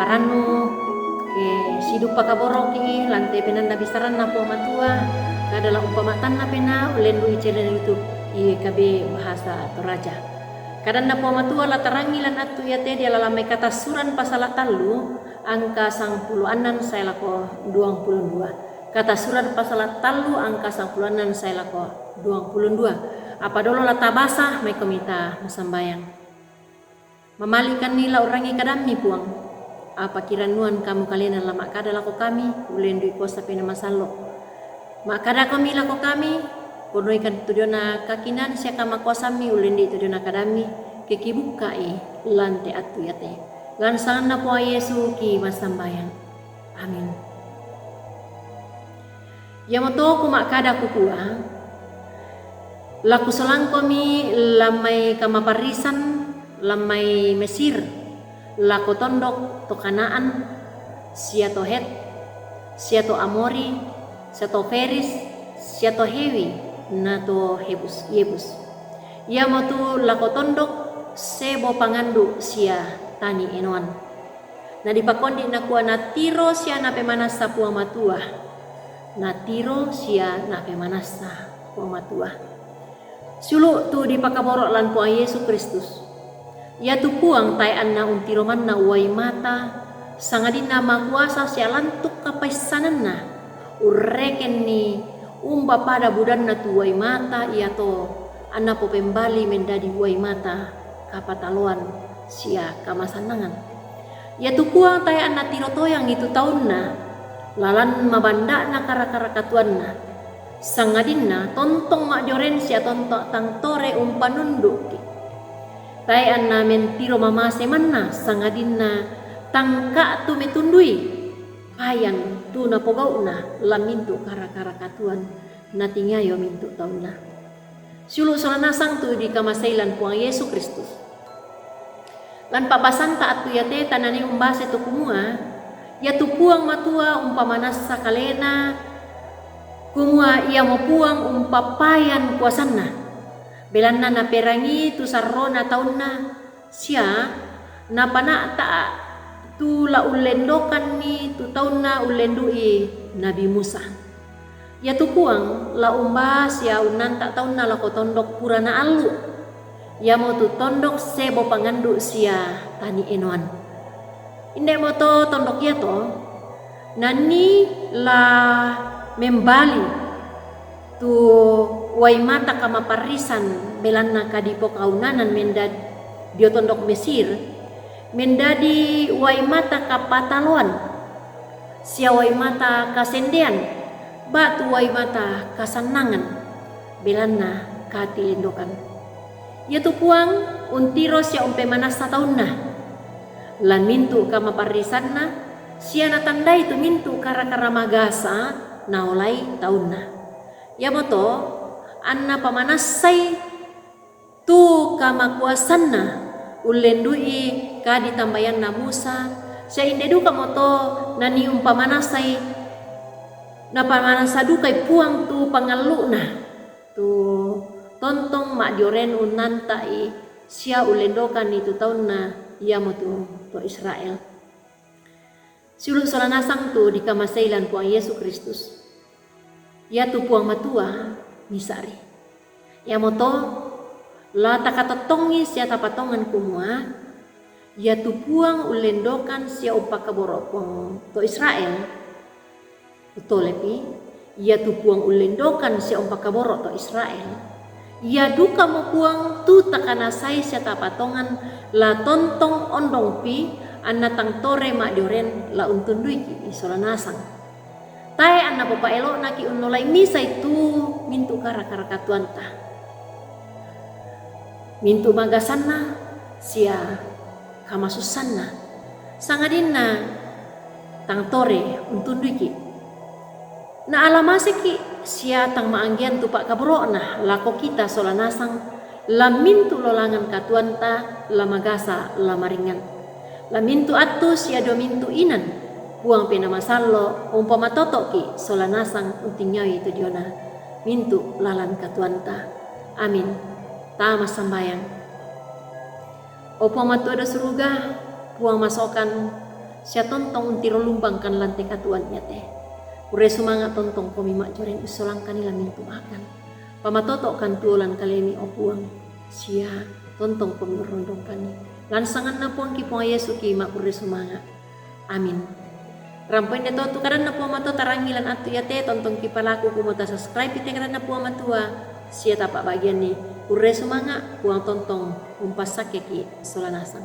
paranu ke sidup pakaboroki lantai penanda bisaran na po matua kadala umpamatan na pena ulendu icelen itu kabe bahasa Toraja kadan na po matua latarangi lan atu yate dia lalamai kata suran pasala talu angka 10 saya lako 22 kata suran pasala talu angka 10 saya lako 22 apa dolo latabasa mai komita masambayang memalikan nila orangi kadami puang apa kiranuan kamu kalian lama kada lako kami ulen dui kosa pena masalo mak kada kami lako kami kono ikan tudiona kakinan sia kama kosami ulen di tudiona kadami kekibukai lante atu yate lan sana po Yesu ki masambayang amin yamoto kumak kada kukua laku solang komi lamai kama parisan lamai Mesir lako tondok to Kanaan sia to Het sia to Amori sia to Feris sia to Hewi na to Yebus ia motu lako tondok sebo pangandu sia tani enoan na dipakondi na kuah na tiro sia na pemanasa pua matua na tiro sia na pemanasa pua matua sulu tu dipakaborok lan pua Yesus Kristus ya tu puang tayan na untiroman na uway mata sangadin na makuasa siya lantuk kapaisanan na ureken ni umba pada budan na tu uway mata iya to ana po pembali mendadi uway mata kapataluan siya kamasanangan ya tu puang tayan na tirotoyang itu tahun na lalan mabanda na karakatuan na sangadin na tontong majoren siya tontok tang tore umpanunduk tayan na mentiro mamase manna sangadin na tangka tu metundui payan tu na pogau na lamintu karakatuan na tingayo mintu taun na sulu solanasang tu di kamasailan puang Yesus Kristus lan papasanta atu yate tanani umbase tu kumua ya tu puang matua umpamanasa kalena kumua ia mo puang umpapayan kuasanna belanna na perangi tu sarrona taunna sia na pana ta tu la ulendokan ni tu taunna ulendui Nabi Musa ya tu puang la umba sia unan ta taunna la kotondok purana alu ya mo tu tondok sebo pangandu sia tani enoan inde mo to tondok ya to nani la membali tu wai mata kama parisan belanna kadipo kaunanan mendad dio tondok Mesir mendadi wai mata kapataluan sia wai mata kasendean batu wai mata kasanangan belanna katilindokan ya tu puang untiro sia umpe manasa taunna lan mintu kama parisanna sia na tandai tu mintu kara-kara magasa naolai taunna ya moto anna pamanasai tu kama kuasanna ulendui kadi tambayan na Musa sia indedu kamoto nani umpamanasai na pamanasa dukai puang tu pangaluna tu tontong mak dioren unantai sia ulendokan itu tahun na ia motu to Israel sulu solanasang tu di kamasailan puang Yesus Kristus ya tu puang matua misari ya moto la takatotongi sia tapatongan kumua ya tu puang ulendokan sia upakaborokong to Israel utolepi ya tu puang ulendokan sia upakaborok to Israel ya duka mo puang tu takanasai sia tapatongan la tontong ondong pi anna tang tore mak dioren la untundui ki solanasang tae anna papa elok naki unolai misa itu mintu karakatuan ta mintu magasanna sia kamasusanna sangadinna tang tore untundui ki na alamase ki sia tang maanggian tupak kabrokna lako kita solanasang la mintu lolangan katuan ta la magasa la maringan la mintu atu sia do mintu inan buang pena masallo umpama totok ki solanasang untingnyai itu diona mintu lalan katuanta amin ta masambayang opo matu ada suruga buang masokan Siya tontong untiro lumbang kan lantai katuan niya te. Ure sumanga tontong komi makjoren usolang kanila mintu akan. Pamatoto kan tuolan kalemi opuang. Siya tontong komi rondong kani. Lansangan na puang kipong Yesu ki makure sumanga. Amin. Rampoin na to karan na po mato tarangilan at tuyate tontong kipalaku kumota subscribe ite karan na po matua. Siya tapak bagian ni ure sumanga puang tontong umpasake ki solanasang.